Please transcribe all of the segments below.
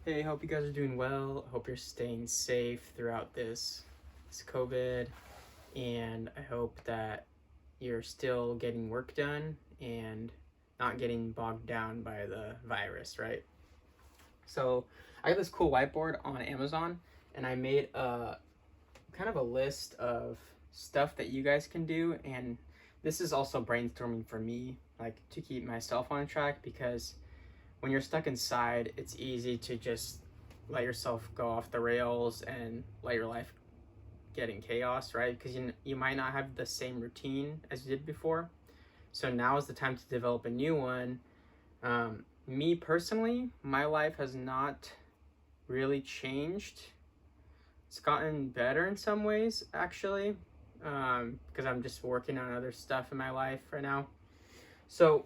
Hey, hope you guys are doing well. Hope you're staying safe throughout this COVID, and I hope that you're still getting work done and not getting bogged down by the virus, right? So, I got this cool whiteboard on Amazon, and I made a kind of a list of stuff that you guys can do, and this is also brainstorming for me, like to keep myself on track because when you're stuck inside, it's easy to just let yourself go off the rails and let your life get in chaos, right? Because you might not have the same routine as you did before. So now is the time to develop a new one. Me personally, my life has not really changed. It's gotten better in some ways, actually, because I'm just working on other stuff in my life right now. So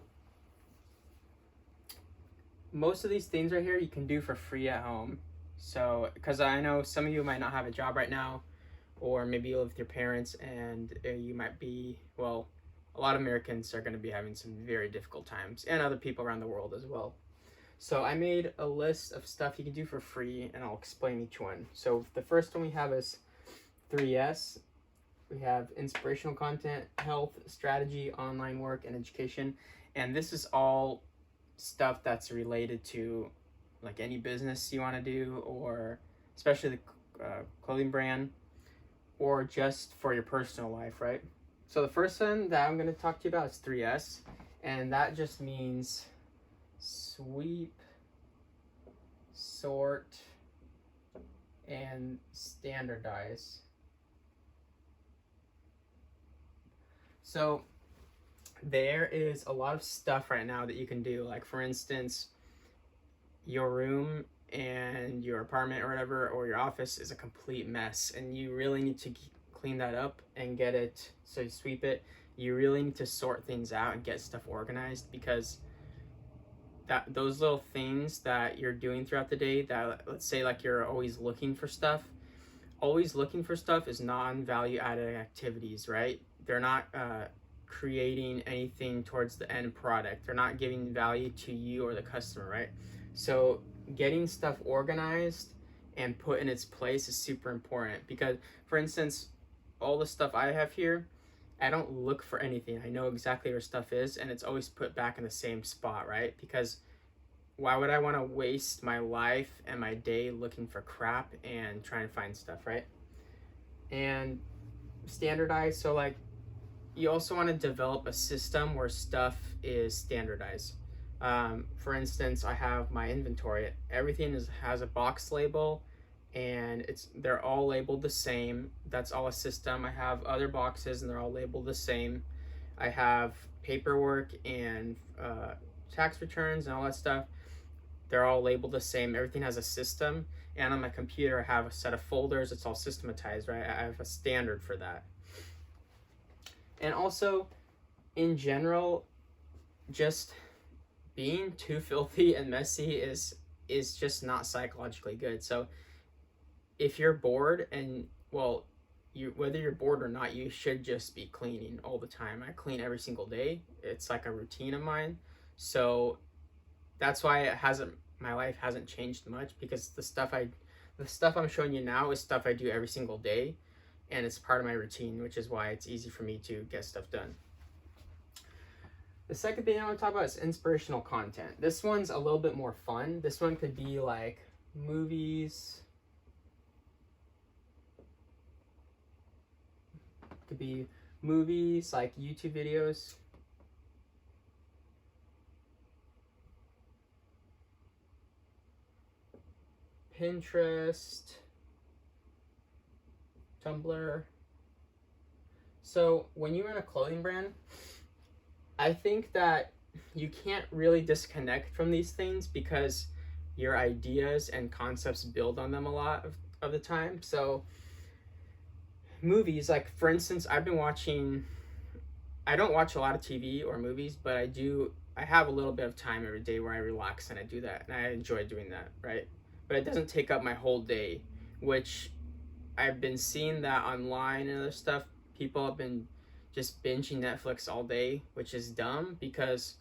most of these things right here you can do for free at home. So, because I know some of you might not have a job right now, or maybe you live with your parents and you might be, well, a lot of Americans are going to be having some very difficult times, and other people around the world as well. So, I made a list of stuff you can do for free, and I'll explain each one. So, the first one we have is 3S. We have inspirational content, health, strategy, online work, and education. And this is all stuff that's related to like any business you want to do, or especially the clothing brand, or just for your personal life, right? So the first one that I'm going to talk to you about is 3S, and that just means sweep, sort, and standardize. So there is a lot of stuff right now that you can do. Like, for instance, your room and your apartment or whatever, or your office is a complete mess, and you really need to clean that up and get it, so you sweep it. You really need to sort things out and get stuff organized, because that those little things that you're doing throughout the day, that let's say like you're always looking for stuff is non-value added activities, right? They're not creating anything towards the end product. They're not giving value to you or the customer, right? So getting stuff organized and put in its place is super important, because, for instance, all the stuff I have here, I don't look for anything. I know exactly where stuff is, and it's always put back in the same spot, right? Because why would I want to waste my life and my day looking for crap and trying to find stuff, right? And standardize. So, like, you also want to develop a system where stuff is standardized. For instance, I have my inventory. Everything has a box label, and they're all labeled the same. That's all a system. I have other boxes, and they're all labeled the same. I have paperwork and tax returns and all that stuff. They're all labeled the same. Everything has a system. And on my computer, I have a set of folders. It's all systematized, right? I have a standard for that. And also, in general, just being too filthy and messy is just not psychologically good. So if you're bored, and well, whether you're bored or not, you should just be cleaning all the time. I clean every single day. It's like a routine of mine. So that's why my life hasn't changed much, because the stuff I'm showing you now is stuff I do every single day, and it's part of my routine, which is why it's easy for me to get stuff done. The second thing I want to talk about is inspirational content. This one's a little bit more fun. This one could be like movies, like YouTube videos. Pinterest, Tumblr. So when you run a clothing brand, I think that you can't really disconnect from these things, because your ideas and concepts build on them a lot of the time. So movies, like, for instance, I don't watch a lot of TV or movies, but I have a little bit of time every day where I relax and I do that, and I enjoy doing that, right? But it doesn't take up my whole day, which I've been seeing that online and other stuff. People have been just binging Netflix all day, which is dumb, because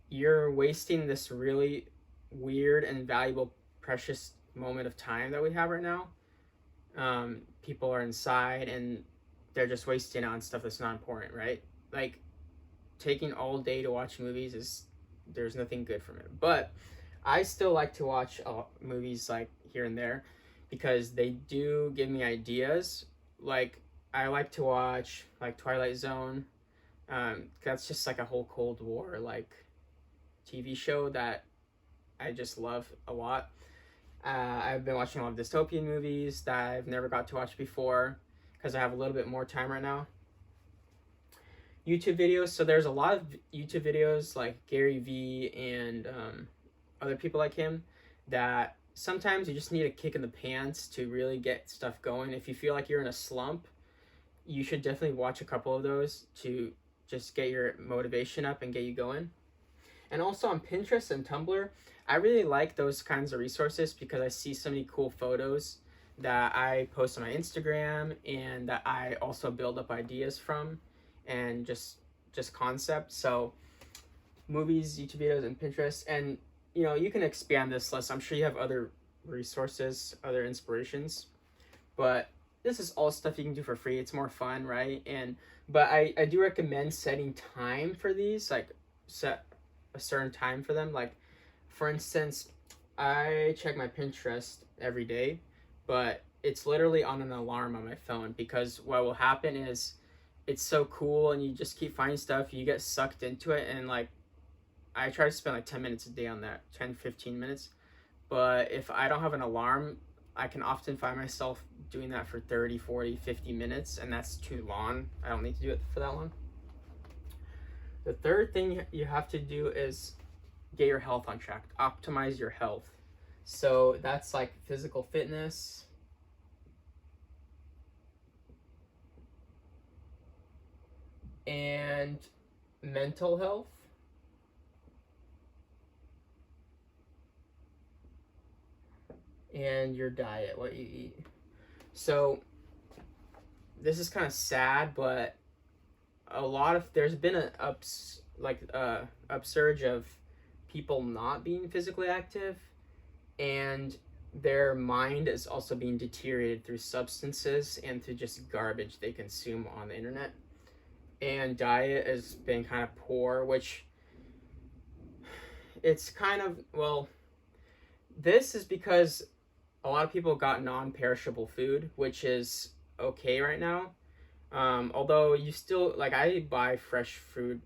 you're wasting this really weird and valuable precious moment of time that we have right now. People are inside and they're just wasting on stuff that's not important, right? Like taking all day to watch movies is there's nothing good from it. But I still like to watch movies like here and there because they do give me ideas. Like I like to watch like Twilight Zone. That's just like a whole Cold War like TV show that I just love a lot. I've been watching a lot of dystopian movies that I've never got to watch before because I have a little bit more time right now. YouTube videos. So there's a lot of YouTube videos like Gary Vee and other people like him that sometimes you just need a kick in the pants to really get stuff going. If you feel like you're in a slump, you should definitely watch a couple of those to just get your motivation up and get you going. And also on Pinterest and Tumblr, I really like those kinds of resources because I see so many cool photos that I post on my Instagram and that I also build up ideas from and just concepts. So movies, YouTube videos, and Pinterest. And you can expand this list. I'm sure you have other resources, other inspirations, but this is all stuff you can do for free. It's more fun, right? But I do recommend setting time for these, like set a certain time for them. Like for instance, I check my Pinterest every day, but it's literally on an alarm on my phone because what will happen is it's so cool and you just keep finding stuff, you get sucked into it, and like I try to spend like 10 minutes a day on that, 10-15 minutes. But if I don't have an alarm, I can often find myself doing that for 30, 40, 50 minutes, and that's too long. I don't need to do it for that long. The third thing you have to do is get your health on track, optimize your health. So that's like physical fitness, and mental health, and your diet, what you eat. So this is kind of sad, but there's been an upsurge of people not being physically active, and their mind is also being deteriorated through substances and through just garbage they consume on the internet. And diet has been kind of poor, which it's kind of, well, this is because a lot of people got non-perishable food, which is okay right now. Although you still, like, I buy fresh fruit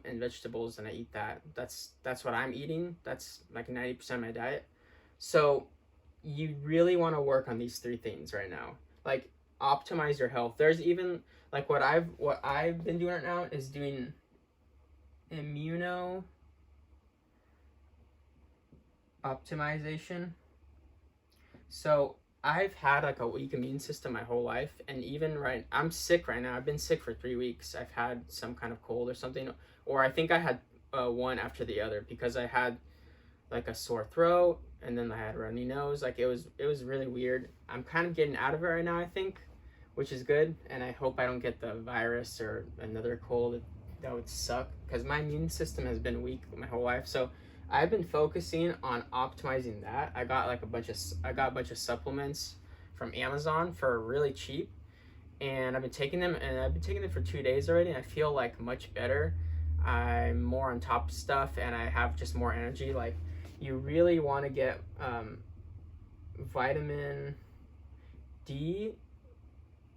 and vegetables and I eat that. That's what I'm eating. That's like 90% of my diet. So you really want to work on these three things right now. Like optimize your health. There's even like what I've been doing right now is doing immuno optimization. So I've had like a weak immune system my whole life, and I'm sick right now. I've been sick for 3 weeks. I've had some kind of cold or something, or I think I had one after the other because I had like a sore throat and then I had a runny nose. Like it was really weird. I'm kind of getting out of it right now, I think, which is good, and I hope I don't get the virus or another cold. That would suck because my immune system has been weak my whole life. So I've been focusing on optimizing that. I got a bunch of supplements from Amazon for really cheap, and I've been taking them for 2 days already, and I feel like much better. I'm more on top of stuff and I have just more energy. Like you really want to get vitamin D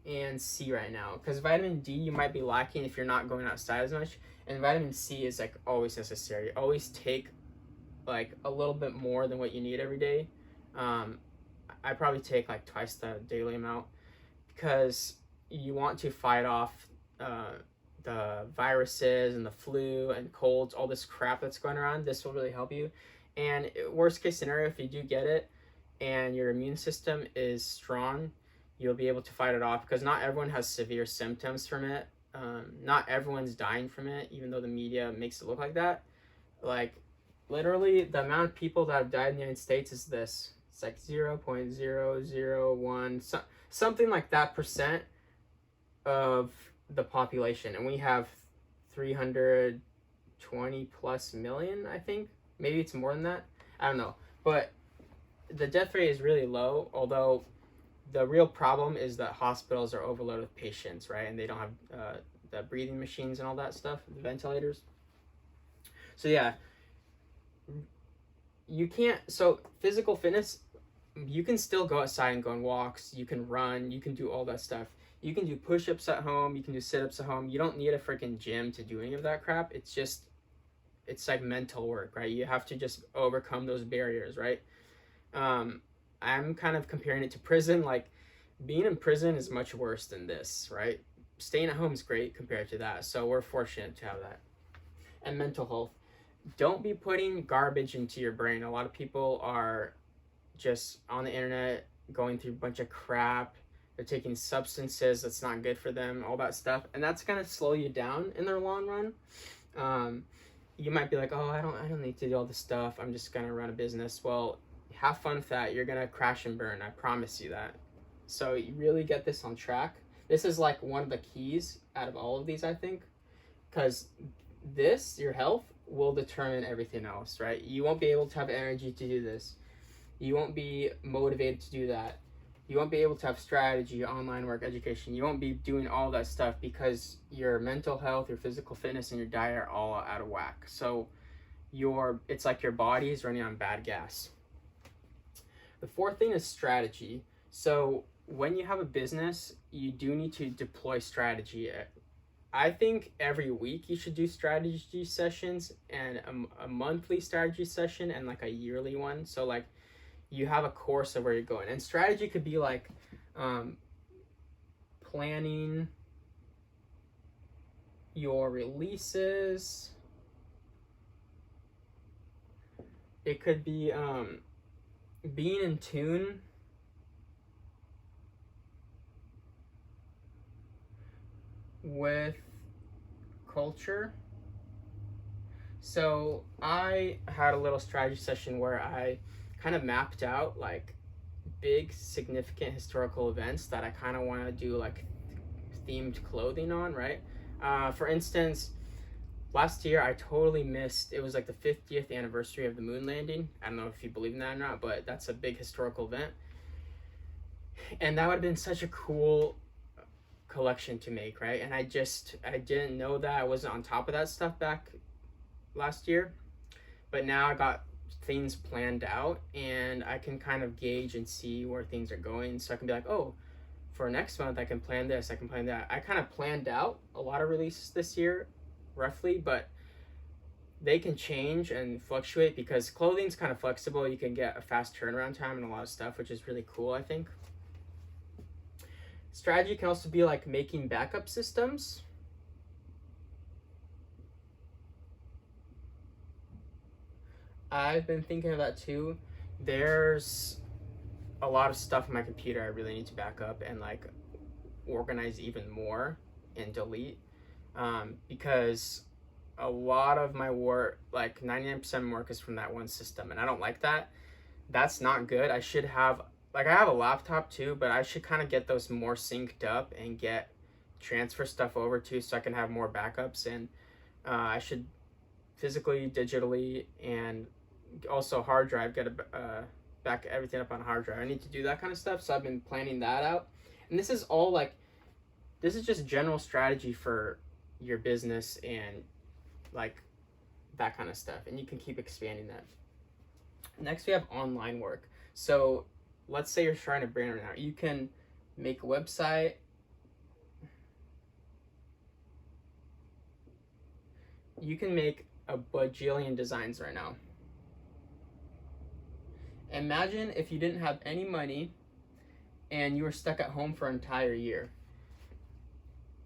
and C right now, because vitamin D you might be lacking if you're not going outside as much, and vitamin C is like always necessary. Always take like a little bit more than what you need every day. I probably take like twice the daily amount because you want to fight off the viruses and the flu and colds, all this crap that's going around. This will really help you. And worst case scenario, if you do get it and your immune system is strong, you'll be able to fight it off, because not everyone has severe symptoms from it. Not everyone's dying from it, even though the media makes it look like that. Like literally the amount of people that have died in the United States is this. It's like 0.001 something like that percent of the population, and we have 320 plus million, I think. Maybe it's more than that, I don't know. But the death rate is really low, although the real problem is that hospitals are overloaded with patients, right? And they don't have the breathing machines and all that stuff, the ventilators. So yeah, you can't. So physical fitness, you can still go outside and go on walks. You can run. You can do all that stuff. You can do push-ups at home. You can do sit-ups at home. You don't need a freaking gym to do any of that crap. It's like mental work, right? You have to just overcome those barriers, right? Um, I'm kind of comparing it to prison. Like, being in prison is much worse than this, right? Staying at home is great compared to that. So we're fortunate to have that. And mental health. Don't be putting garbage into your brain. A lot of people are just on the internet going through a bunch of crap. They're taking substances that's not good for them, all that stuff. And that's going to slow you down in the long run. You might be like, oh, I don't need to do all this stuff. I'm just going to run a business. Well, have fun with that. You're going to crash and burn. I promise you that. So you really get this on track. This is like one of the keys out of all of these, I think, because this, your health, will determine everything else, right? You won't be able to have energy to do this. You won't be motivated to do that. You won't be able to have strategy, online work, education. You won't be doing all that stuff because your mental health, your physical fitness, and your diet are all out of whack. So it's like your body is running on bad gas. The fourth thing is strategy. So when you have a business, you do need to deploy strategy. I think every week you should do strategy sessions, and a monthly strategy session and like a yearly one. So like you have a course of where you're going. And strategy could be like planning your releases. It could be being in tune with culture. So I had a little strategy session where I kind of mapped out like big significant historical events that I kind of want to do like themed clothing on, right? For instance, last year I totally missed, it was like the 50th anniversary of the moon landing. I don't know if you believe in that or not, but that's a big historical event. And that would have been such a cool collection to make, right? And I didn't know that. I wasn't on top of that stuff back last year, but now I got things planned out and I can kind of gauge and see where things are going. So I can be like, oh, for next month I can plan this, I can plan that. I kind of planned out a lot of releases this year roughly, but they can change and fluctuate because clothing's kind of flexible. You can get a fast turnaround time and a lot of stuff, which is really cool, I think. Strategy can also be like making backup systems. I've been thinking of that too. There's a lot of stuff on my computer I really need to back up and like organize even more and delete, because a lot of my work, like 99% of my work, is from that one system, and I don't like that. That's not good. I should have, like, I have a laptop too, but I should kind of get those more synced up and transfer stuff over to so I can have more backups. And I should physically, digitally, and also hard drive, back everything up on a hard drive. I need to do that kind of stuff, so I've been planning that out. And this is all like, this is just general strategy for your business and like that kind of stuff, and you can keep expanding that. Next we have online work. So let's say you're trying to brand right now. You can make a website, you can make a bajillion designs right now. Imagine if you didn't have any money and you were stuck at home for an entire year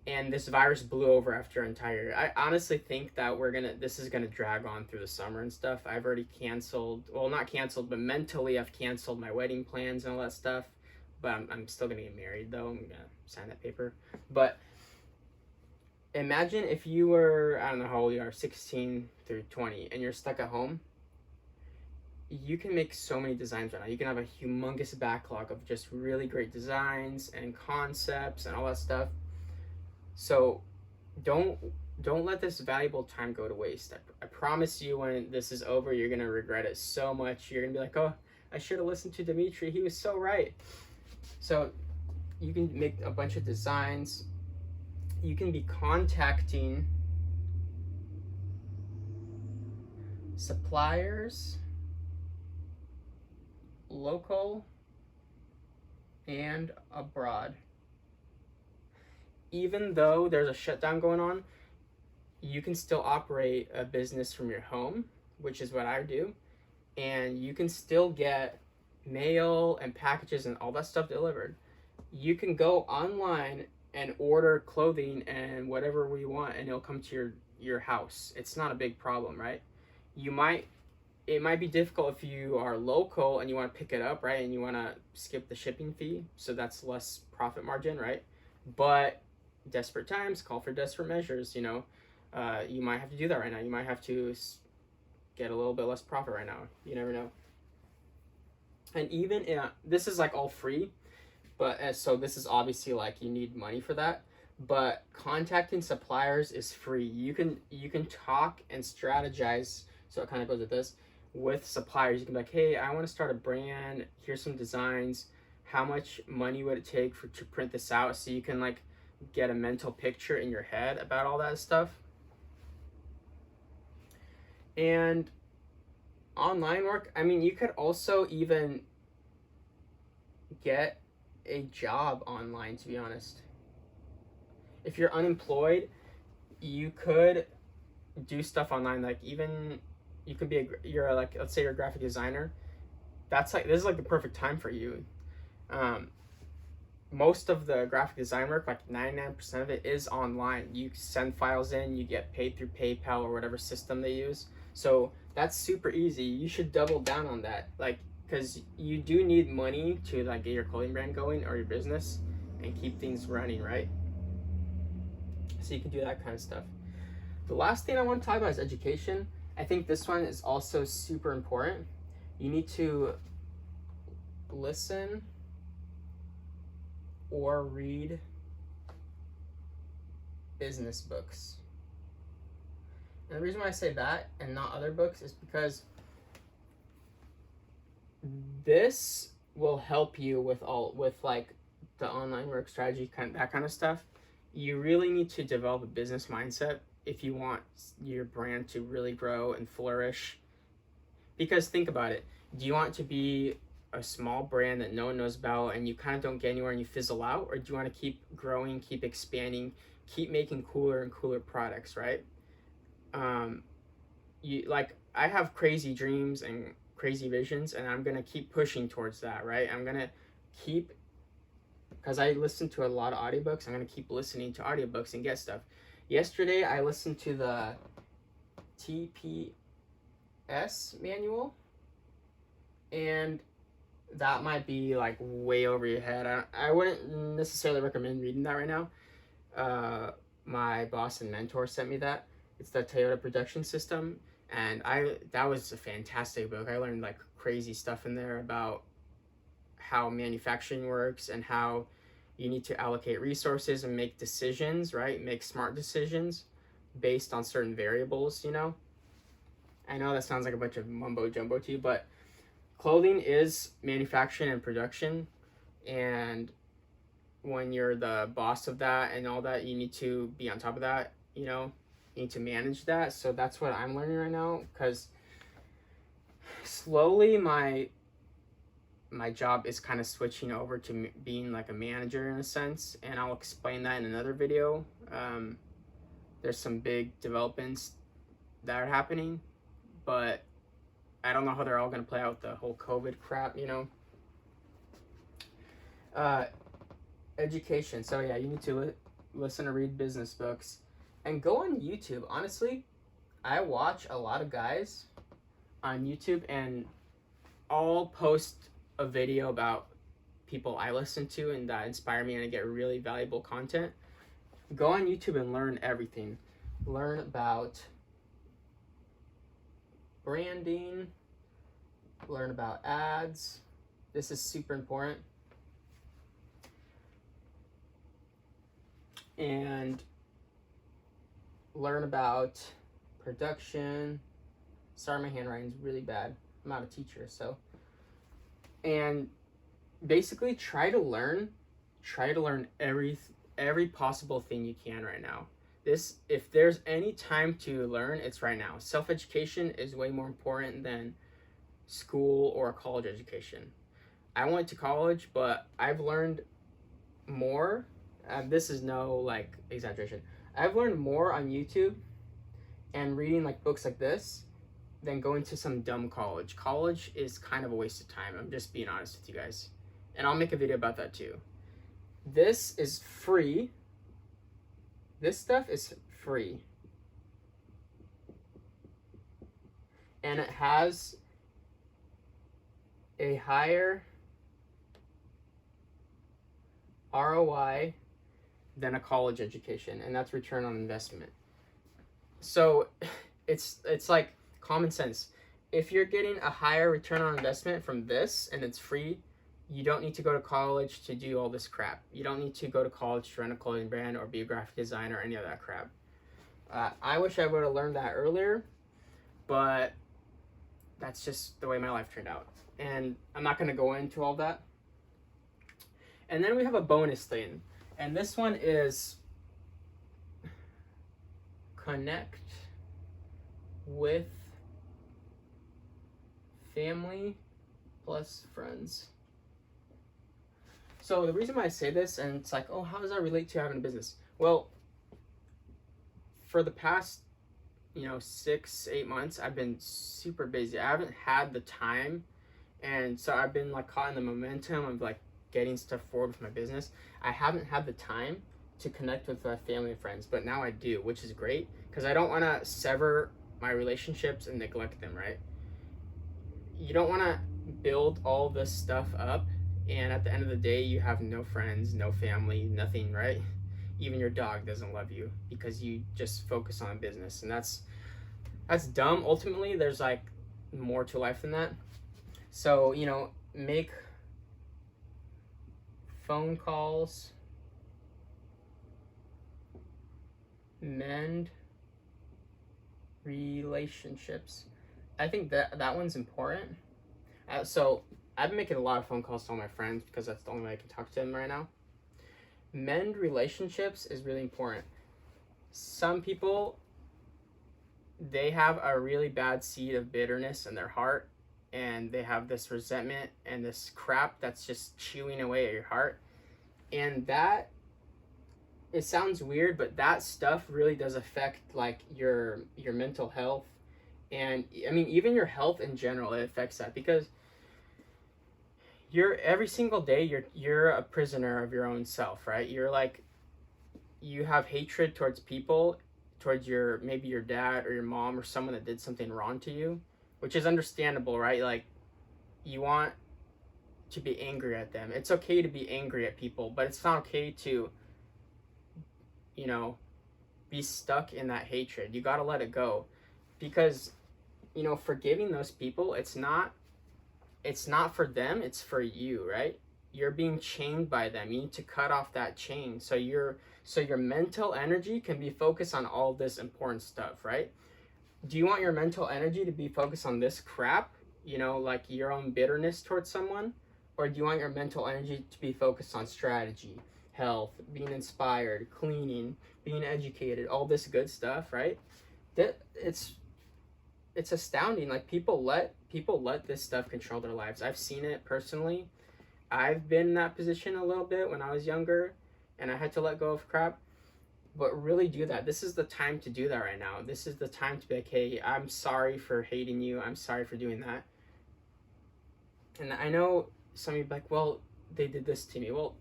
and this virus blew over after an entire year. I honestly think that this is gonna drag on through the summer and stuff. I've already not canceled, but mentally I've canceled my wedding plans and all that stuff. But I'm still gonna get married though. I'm gonna sign that paper. But imagine if you were, I don't know how old you are, 16 through 20, and you're stuck at home. You can make so many designs right now. You can have a humongous backlog of just really great designs and concepts and all that stuff. So don't let this valuable time go to waste. I promise you, when this is over, you're gonna regret it so much. You're gonna be like, oh, I should have listened to Dimitri. He was so right. So you can make a bunch of designs. You can be contacting suppliers, local and abroad. Even though there's a shutdown going on, you can still operate a business from your home, which is what I do, and you can still get mail and packages and all that stuff delivered. You can go online and order clothing and whatever we want, and it'll come to your house. It's not a big problem, right? It might be difficult if you are local and you want to pick it up, right? And you want to skip the shipping fee, so that's less profit margin, right? But desperate times call for desperate measures, you know. You might have to do that right now. You might have to get a little bit less profit right now. You never know. And even this is like all free, but so this is obviously like you need money for that. But contacting suppliers is free. You can talk and strategize. So it kind of goes with this. With suppliers, you can be like, hey, I want to start a brand. Here's some designs. How much money would it take to print this out? So you can like get a mental picture in your head about all that stuff. And online work, I mean, you could also even get a job online, to be honest. If you're unemployed, you could do stuff online. Like even you could be you're like, let's say you're a graphic designer. That's like, this is like the perfect time for you. Most of the graphic design work, like 99% of it, is online. You send files in, you get paid through PayPal or whatever system they use. So that's super easy. You should double down on that, like, because you do need money to like get your clothing brand going or your business and keep things running, right? So you can do that kind of stuff. The last thing I want to talk about is education. I think this one is also super important. You need to listen or read business books. And the reason why I say that and not other books is because this will help you with like the online work strategy, that kind of stuff. You really need to develop a business mindset if you want your brand to really grow and flourish. Because think about it. Do you want to be a small brand that no one knows about and you kind of don't get anywhere and you fizzle out? Or do you want to keep growing, keep expanding, keep making cooler and cooler products, right? I have crazy dreams and crazy visions, and I'm going to keep pushing towards that, right? I'm going to keep, because I listen to a lot of audiobooks, I'm going to keep listening to audiobooks and get stuff. Yesterday, I listened to the TPS manual, and that might be like way over your head. I wouldn't necessarily recommend reading that right now. My boss and mentor sent me that. It's the Toyota production system, and that was a fantastic book. I learned like crazy stuff in there about how manufacturing works and how you need to allocate resources and make decisions, right? Make smart decisions based on certain variables, you know? I know that sounds like a bunch of mumbo jumbo to you, but clothing is manufacturing and production, and when you're the boss of that and all that, you need to be on top of that, you know? You need to manage that. So that's what I'm learning right now, because slowly my job is kind of switching over to being like a manager in a sense, and I'll explain that in another video. There's some big developments that are happening, but I don't know how they're all going to play out, the whole COVID crap, you know. Education. So yeah, you need to listen or read business books and go on YouTube. Honestly, I watch a lot of guys on YouTube, and I'll post a video about people I listen to and that inspire me and I get really valuable content. Go on YouTube and learn everything. Learn about branding, learn about ads. This is super important. And learn about production. Sorry, my handwriting's really bad. I'm not a teacher, so and basically try to learn every possible thing you can right now. This, if there's any time to learn, it's right now. Self-education is way more important than school or college education. I went to college, but I've learned more. This is no like exaggeration. I've learned more on YouTube and reading like books like this than going to some dumb college. College is kind of a waste of time. I'm just being honest with you guys. And I'll make a video about that too. This is free. This stuff is free. And it has a higher ROI than a college education, and that's return on investment. So it's like common sense. If you're getting a higher return on investment from this and it's free, you don't need to go to college to do all this crap. You don't need to go to college to run a clothing brand or be a graphic designer or any of that crap. I wish I would have learned that earlier, but that's just the way my life turned out. And I'm not going to go into all that. And then we have a bonus thing. And this one is connect with family plus friends. So the reason why I say this, and it's like, oh, how does that relate to having a business? Well, for the past 6-8 months, I've been super busy. I haven't had the time, and so I've been like caught in the momentum of like getting stuff forward with my business. I haven't had the time to connect with my family and friends, but now I do, which is great because I don't want to sever my relationships and neglect them, right? You don't want to build all this stuff up and at the end of the day you have no friends, no family, nothing, right? Even your dog doesn't love you because you just focus on business, and that's dumb. Ultimately, there's like more to life than that. So, make phone calls, mend relationships. I think that one's important. So I've been making a lot of phone calls to all my friends because that's the only way I can talk to them right now. Mend relationships is really important. Some people, they have a really bad seed of bitterness in their heart, and they have this resentment and this crap that's just chewing away at your heart. And that, it sounds weird, but that stuff really does affect like your mental health, and I mean even your health in general. It affects that because every single day you're a prisoner of your own self, right? You're like, you have hatred towards people, towards maybe your dad or your mom or someone that did something wrong to you, which is understandable, right? Like, you want to be angry at them. It's okay to be angry at people, but it's not okay to be stuck in that hatred. You got to let it go, because forgiving those people, it's not for them, it's for you, right? You're being chained by them. You need to cut off that chain so your mental energy can be focused on all this important stuff, right? Do you want your mental energy to be focused on this crap, like your own bitterness towards someone? Or do you want your mental energy to be focused on strategy, health, being inspired, cleaning, being educated, all this good stuff, right? It's astounding. Like, people let this stuff control their lives. I've seen it personally. I've been in that position a little bit when I was younger, and I had to let go of crap. But really do that. This is the time to do that right now. This is the time to be like, hey, I'm sorry for hating you. I'm sorry for doing that. And I know some of you be like, well, they did this to me. Well,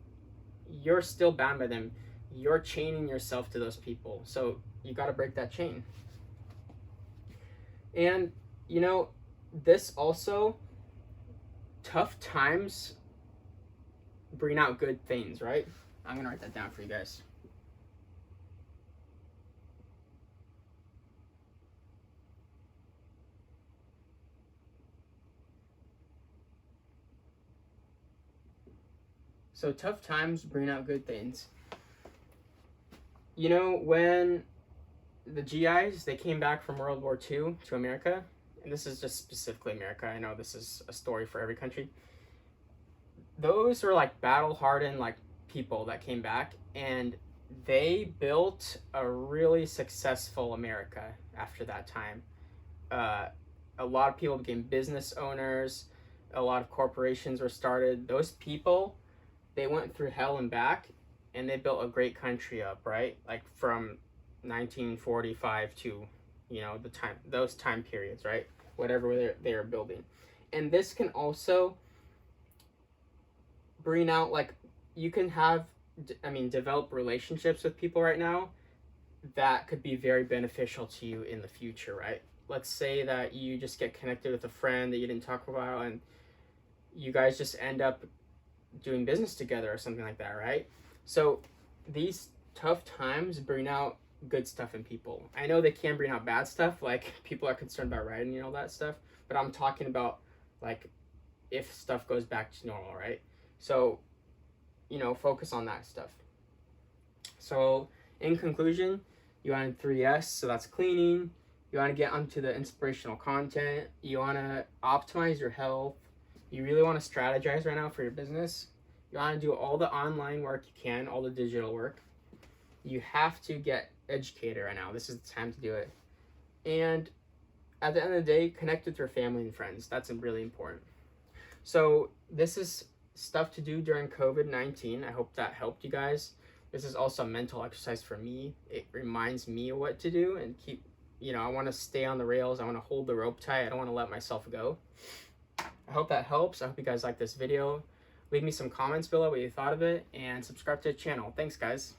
you're still bound by them. You're chaining yourself to those people. So you got to break that chain. And, this also, tough times bring out good things, right? I'm going to write that down for you guys. So tough times bring out good things. When the GIs, they came back from World War II to America, and this is just specifically America. I know this is a story for every country. those were like battle hardened like people that came back, and they built a really successful America after that time. Uh, a lot of people became business owners. A lot of corporations were started. Those people, they went through hell and back, and they built a great country up, right? Like from 1945 to, the time, those time periods, right? Whatever they were building. And this can also bring out, like, you can have, develop relationships with people right now that could be very beneficial to you in the future, right? Let's say that you just get connected with a friend that you didn't talk about, and you guys just end up doing business together or something like that, right? So these tough times bring out good stuff in people. I know they can bring out bad stuff, like people are concerned about writing and all that stuff, but I'm talking about like if stuff goes back to normal, right? So, focus on that stuff. So, in conclusion, you want 3S, so that's cleaning. You want to get onto the inspirational content. You want to optimize your health. You really want to strategize right now for your business. You want to do all the online work you can, all the digital work. You have to get educated right now. This is the time to do it. And at the end of the day, connect with your family and friends. That's really important. So this is stuff to do during COVID-19. I hope that helped you guys. This is also a mental exercise for me. It reminds me of what to do and keep, I want to stay on the rails. I want to hold the rope tight. I don't want to let myself go. I hope that helps. I hope you guys like this video. Leave me some comments below what you thought of it, and subscribe to the channel. Thanks, guys.